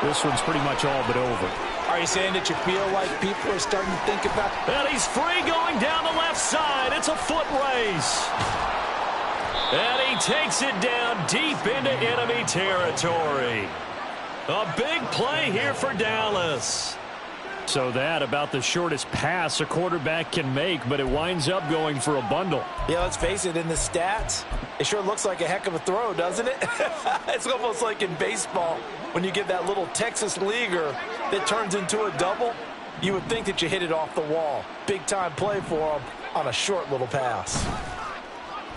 this one's pretty much all but over. Are you saying that you feel like people are starting to think about... And he's free going down the left side. It's a foot race. And he takes it down deep into enemy territory. A big play here for Dallas. So that about the shortest pass a quarterback can make, but it winds up going for a bundle. Yeah, let's face it, in the stats, it sure looks like a heck of a throw, doesn't it? It's almost like in baseball, when you get that little Texas leaguer that turns into a double, you would think that you hit it off the wall. Big-time play for him on a short little pass.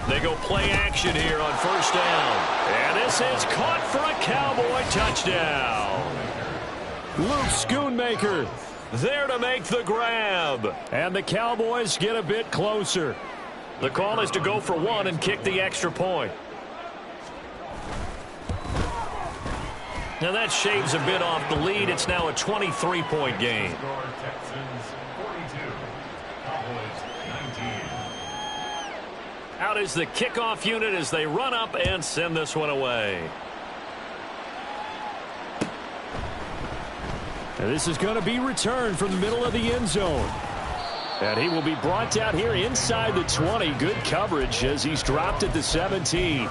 They go play action here on first down. And this is caught for a Cowboy touchdown. Luke Schoonmaker there to make the grab. And the Cowboys get a bit closer. The call is to go for 1 and kick the extra point. Now that shaves a bit off the lead. It's now a 23-point game. Out is the kickoff unit as they run up and send this one away. And this is going to be returned from the middle of the end zone. And he will be brought down here inside the 20. Good coverage as he's dropped at the 17.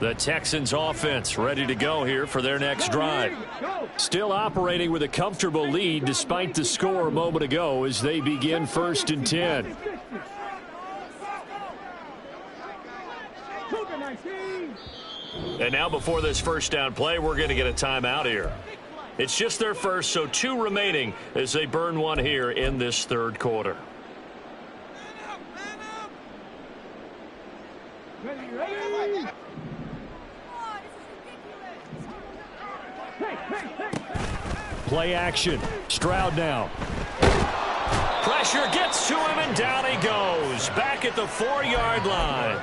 The Texans offense ready to go here for their next drive. Still operating with a comfortable lead despite the score a moment ago as they begin 1st and 10. And now before this first down play, we're going to get a timeout here. It's just their first, so 2 remaining as they burn one here in this third quarter. Play action. Stroud now. Pressure gets to him, and down he goes. Back at the 4-yard line.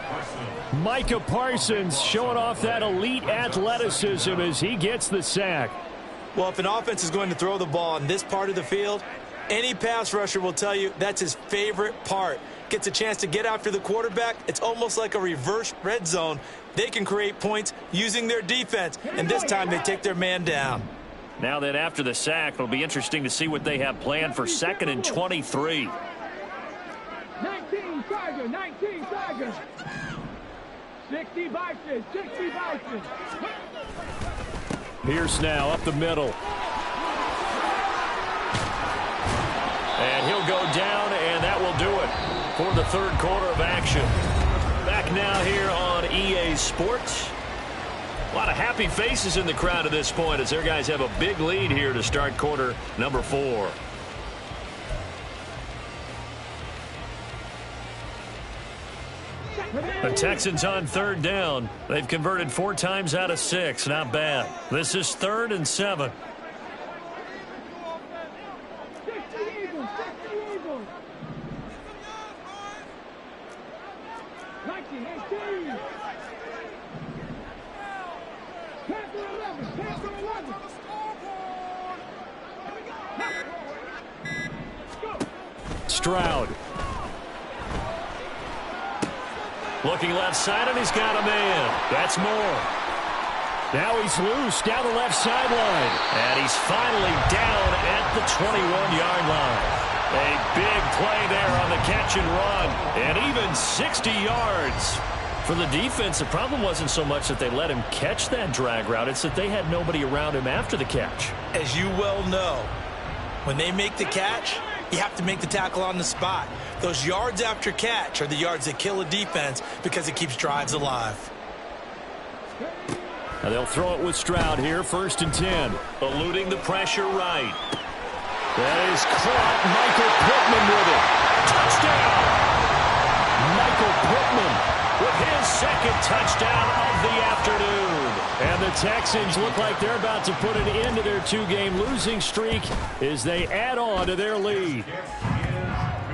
Micah Parsons showing off that elite athleticism as he gets the sack. Well, if an offense is going to throw the ball in this part of the field, any pass rusher will tell you that's his favorite part. Gets a chance to get after the quarterback. It's almost like a reverse red zone. They can create points using their defense, and this time they take their man down. Now then, after the sack, it'll be interesting to see what they have planned for 2nd and 23. 19 Tigers, 19 Tigers. 60 Vikings, 60 Vikings. Pierce now up the middle. And he'll go down, and that will do it for the 3rd quarter of action. Back now here on EA Sports. A lot of happy faces in the crowd at this point as their guys have a big lead here to start quarter number 4. The Texans on 3rd down. They've converted 4 times out of 6. Not bad. This is 3rd and 7. 60 Eagles, 60 Eagles. 1918. Panther 11, Panther 11. Stroud. Looking left side, and he's got a man. That's Moore. Now he's loose down the left sideline. And he's finally down at the 21-yard line. A big play there on the catch and run. And even 60 yards. For the defense, the problem wasn't so much that they let him catch that drag route. It's that they had nobody around him after the catch. As you well know, when they make the catch, you have to make the tackle on the spot. Those yards after catch are the yards that kill a defense because it keeps drives alive. Now they'll throw it with Stroud here, 1st and 10. Eluding the pressure right. That is caught. Michael Pittman with it. Touchdown! Michael Pittman with his 2nd touchdown of the afternoon. And the Texans look like they're about to put an end to their 2-game losing streak as they add on to their lead.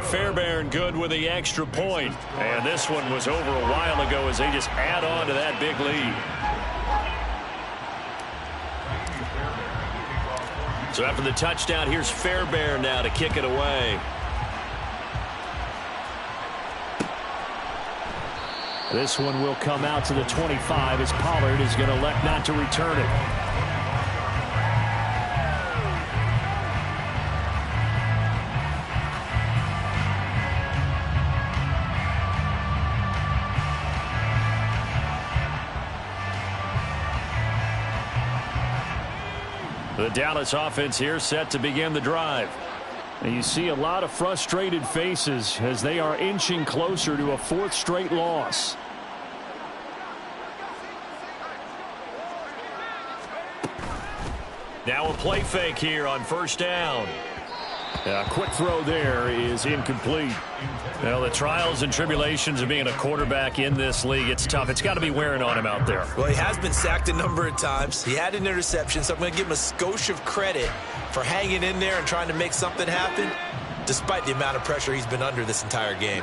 Fairbairn good with the extra point. And this one was over a while ago as they just add on to that big lead. So after the touchdown, here's Fairbairn now to kick it away. This one will come out to the 25 as Pollard is going to elect not to return it. The Dallas offense here set to begin the drive. And you see a lot of frustrated faces as they are inching closer to a 4th straight loss. Now a play fake here on 1st down. A quick throw there is incomplete. Well, the trials and tribulations of being a quarterback in this league, it's tough. It's got to be wearing on him out there. Well, he has been sacked a number of times. He had an interception, so I'm going to give him a skosh of credit for hanging in there and trying to make something happen, despite the amount of pressure he's been under this entire game.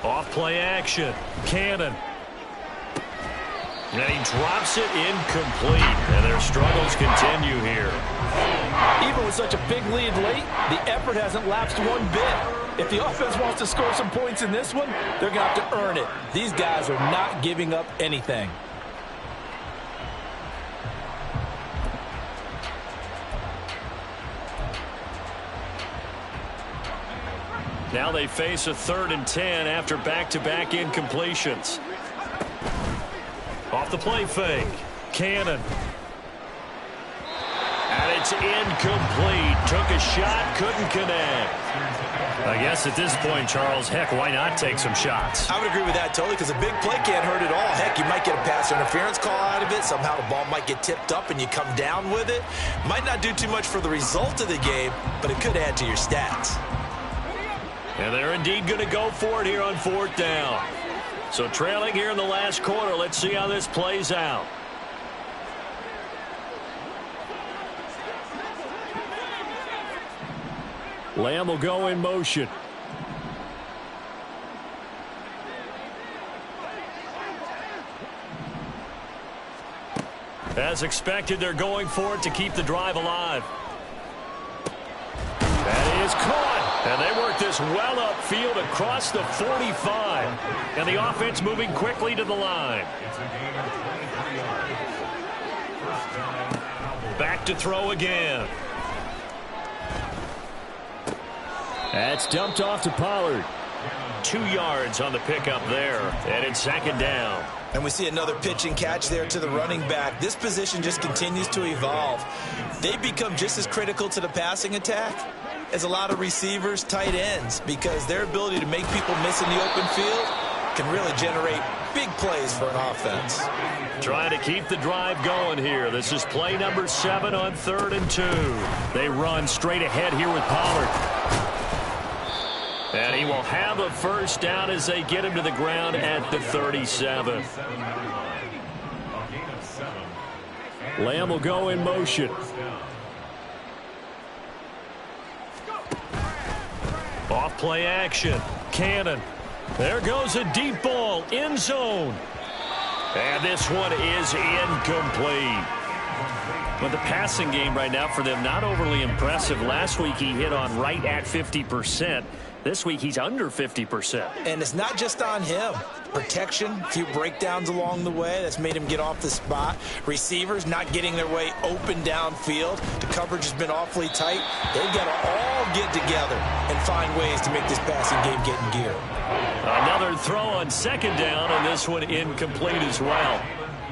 Off play action. Cannon. And he drops it incomplete. And their struggles continue here. Even with such a big lead late, the effort hasn't lapsed one bit. If the offense wants to score some points in this one, they're going to have to earn it. These guys are not giving up anything. Now they face a 3rd and 10 after back-to-back incompletions. Off the play fake. Cannon. And it's incomplete. Took a shot, couldn't connect. I guess at this point, Charles, heck, why not take some shots? I would agree with that totally because a big play can't hurt at all. Heck, you might get a pass interference call out of it. Somehow the ball might get tipped up and you come down with it. Might not do too much for the result of the game, but it could add to your stats. And they're indeed going to go for it here on 4th down. So trailing here in the last quarter. Let's see how this plays out. Lamb will go in motion. As expected, they're going for it to keep the drive alive. That is caught. And they work this well upfield across the 45. And the offense moving quickly to the line. Back to throw again. That's dumped off to Pollard. 2 yards on the pickup there. And it's 2nd down. And we see another pitch and catch there to the running back. This position just continues to evolve. They become just as critical to the passing attack as a lot of receivers, tight ends, because their ability to make people miss in the open field can really generate big plays for an offense. Trying to keep the drive going here. This is play number 7 on 3rd and 2. They run straight ahead here with Pollard. And he will have a first down as they get him to the ground at the 37. Lamb will go in motion. Off play action. Cannon. There goes a deep ball. End zone. And this one is incomplete. But the passing game right now for them, not overly impressive. Last week he hit on right at 50%. This week he's under 50%. And it's not just on him. Protection, a few breakdowns along the way. That's made him get off the spot. Receivers not getting their way open downfield. The coverage has been awfully tight. They've got to all get together and find ways to make this passing game get in gear. Another throw on 2nd down, and this one incomplete as well.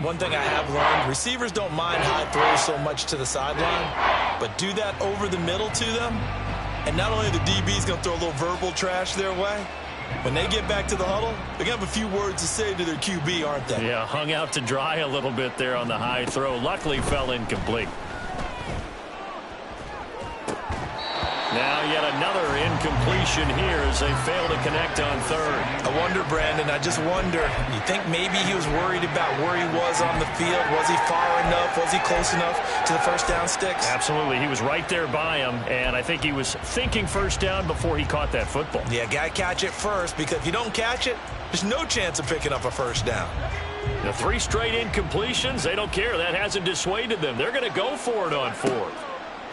One thing I have learned, receivers don't mind high throws so much to the sideline, but do that over the middle to them, and not only the DB's going to throw a little verbal trash their way, when they get back to the huddle, they're going to have a few words to say to their QB, aren't they? Yeah, hung out to dry a little bit there on the high throw. Luckily fell incomplete. Now yet another incompletion here as they fail to connect on 3rd. I wonder, Brandon, I just wonder, you think maybe he was worried about where he was on the field? Was he far enough? Was he close enough to the first down sticks? Absolutely. He was right there by him, and I think he was thinking first down before he caught that football. Yeah, got to catch it first, because if you don't catch it, there's no chance of picking up a first down. The 3 straight incompletions, they don't care. That hasn't dissuaded them. They're going to go for it on 4th.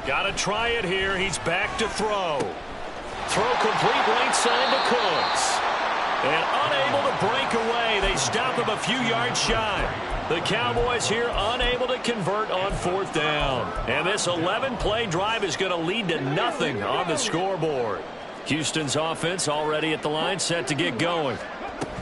Got to try it here. He's back to throw. Throw complete right side to Cooks. And unable to break away. They stop him a few yards shy. The Cowboys here unable to convert on 4th down. And this 11-play drive is going to lead to nothing on the scoreboard. Houston's offense already at the line, set to get going.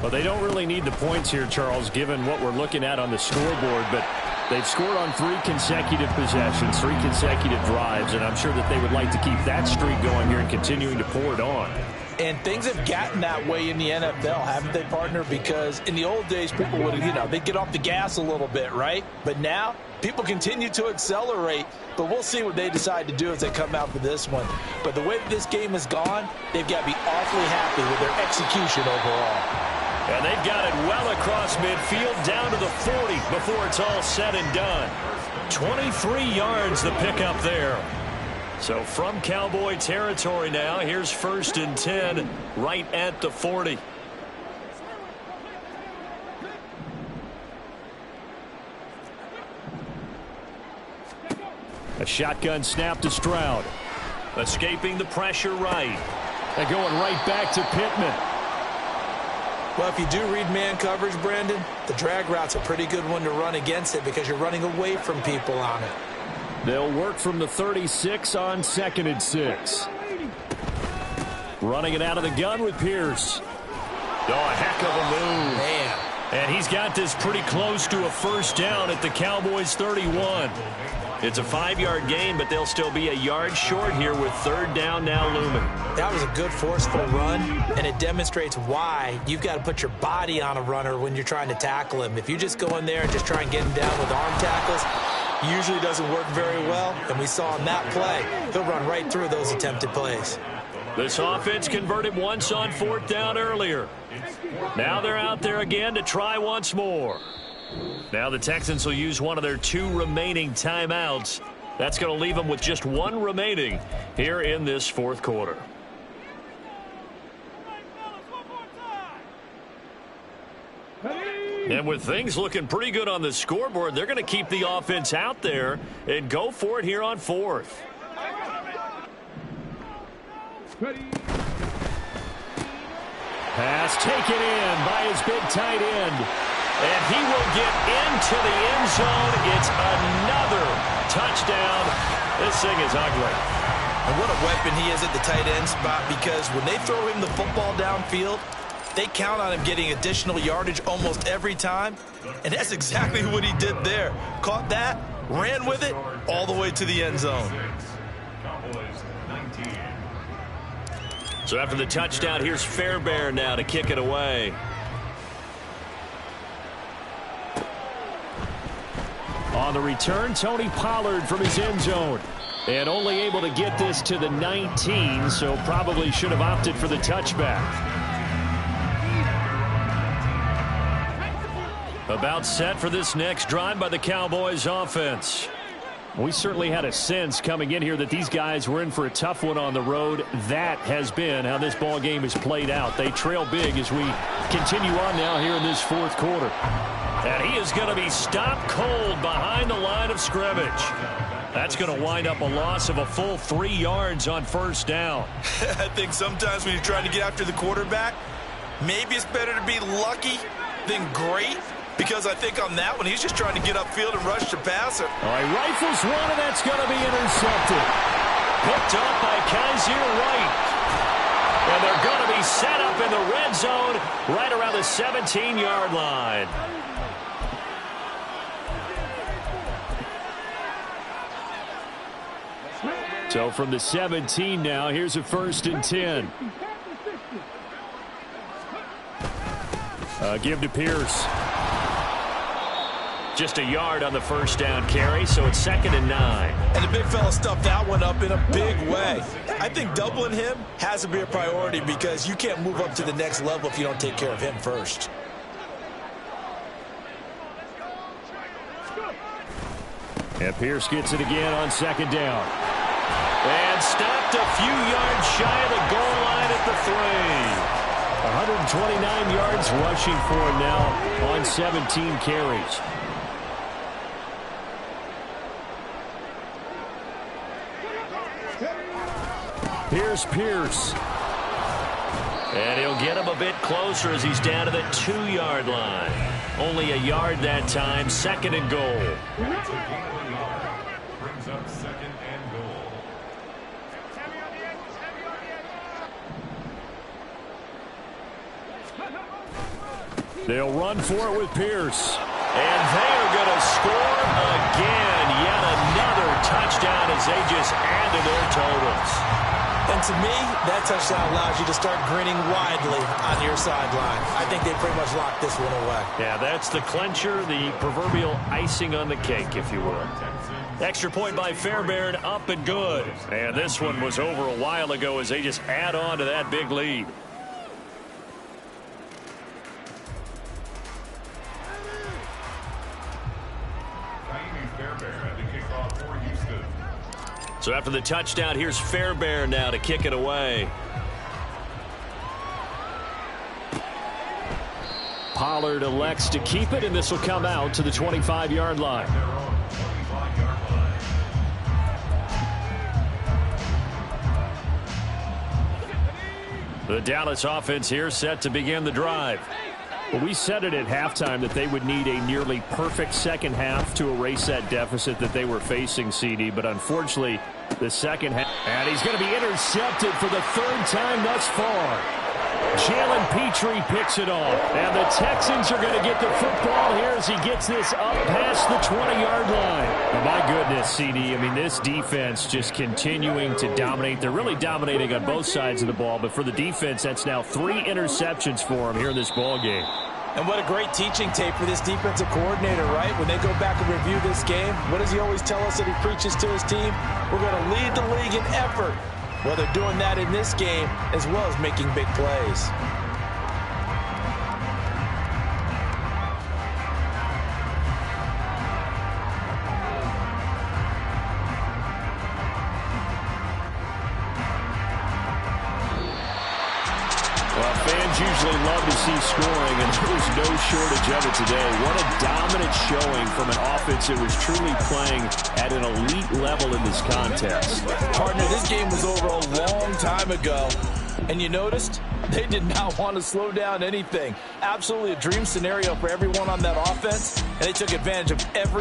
Well, they don't really need the points here, Charles, given what we're looking at on the scoreboard, but they've scored on 3 consecutive possessions, 3 consecutive drives, and I'm sure that they would like to keep that streak going here and continuing to pour it on. And things have gotten that way in the NFL, haven't they, partner? Because in the old days, people would, they'd get off the gas a little bit, right? But now, people continue to accelerate, but we'll see what they decide to do as they come out for this one. But the way that this game has gone, they've got to be awfully happy with their execution overall. And they've got it well across midfield down to the 40 before it's all said and done. 23 yards the pickup there. So from Cowboy territory now, here's 1st and 10 right at the 40. A shotgun snap to Stroud. Escaping the pressure right. And going right back to Pittman. Well, if you do read man coverage, Brandon, the drag route's a pretty good one to run against it because you're running away from people on it. They'll work from the 36 on 2nd and 6. Running it out of the gun with Pierce. Oh, a heck of a move. Man. And he's got this pretty close to a first down at the Cowboys' 31. It's a 5-yard gain, but they'll still be a yard short here with 3rd down now looming. That was a good, forceful run, and it demonstrates why you've got to put your body on a runner when you're trying to tackle him. If you just go in there and just try and get him down with arm tackles, usually doesn't work very well, and we saw in that play, he'll run right through those attempted plays. This offense converted once on 4th down earlier. Now they're out there again to try once more. Now the Texans will use one of their 2 remaining timeouts That's going to leave them with just one remaining here in this fourth quarter. And with things looking pretty good on the scoreboard, they're going to keep the offense out there and go for it here on fourth. Pass taken in by his big tight end. And he will get into the end zone. It's another touchdown. This thing is ugly. And what a weapon he is at the tight end spot, because when they throw him the football downfield, they count on him getting additional yardage almost every time. And that's exactly what he did there. Caught that, ran with it, all the way to the end zone. So after the touchdown, here's Fairbairn now to kick it away. On the return, Tony Pollard from his end zone. And only able to get this to the 19, so probably should have opted for the touchback. About set for this next drive by the Cowboys offense. We certainly had a sense coming in here that these guys were in for a tough one on the road. That has been how this ball game has played out. They trail big as we continue on now here in this fourth quarter. And he is going to be stopped cold behind the line of scrimmage. That's going to wind up a loss of a full 3 yards on first down. I think sometimes when you're trying to get after the quarterback, maybe it's better to be lucky than great. Because I think on that one, he's just trying to get upfield and rush the passer. All right, rifles one, and that's going to be intercepted. Picked up by Kaiser White. And they're going to be set up in the red zone right around the 17-yard line. So from the 17 now, here's a 1st and 10. Give to Pierce. Just a yard on the first down carry, so it's 2nd and 9. And the big fella stuffed that one up in a big way. I think doubling him has to be a priority, because you can't move up to the next level if you don't take care of him first. And Pierce gets it again on 2nd down. And stopped a few yards shy of the goal line at the 3. 129 yards rushing for him now on 17 carries. Here's Pierce. And he'll get him a bit closer as he's down to the 2-yard line. Only a yard that time, 2nd and goal. Brings up 2nd and goal. They'll run for it with Pierce. And they are going to score again. Yet another touchdown as they just add to their totals. And to me, that touchdown allows you to start grinning widely on your sideline. I think they pretty much locked this one away. Yeah, that's the clincher, the proverbial icing on the cake, if you will. Extra point by Fairbairn, up and good. And this one was over a while ago as they just add on to that big lead. So after the touchdown, here's Fairbairn now to kick it away. Pollard elects to keep it, and this will come out to the 25-yard line. The Dallas offense here set to begin the drive. Well, we said it at halftime that they would need a nearly perfect second half to erase that deficit that they were facing, CD. But unfortunately, the second half. And he's going to be intercepted for the 3rd time thus far. Jalen Petrie picks it off. And the Texans are going to get the football here as he gets this up past the 20-yard line. And my goodness, CD, I mean, this defense just continuing to dominate. They're really dominating on both sides of the ball. But for the defense, that's now 3 interceptions for them here in this ball game. And what a great teaching tape for this defensive coordinator, right? When they go back and review this game, what does he always tell us that he preaches to his team? We're going to lead the league in effort. Well, they're doing that in this game as well as making big plays. Well, fans usually love to see scoring, and there was no shortage of it today. What a dominant showing from an offense that was truly playing at an elite level in this contest. Partner, this game was over a long time ago, and you noticed they did not want to slow down anything. Absolutely a dream scenario for everyone on that offense, and they took advantage of every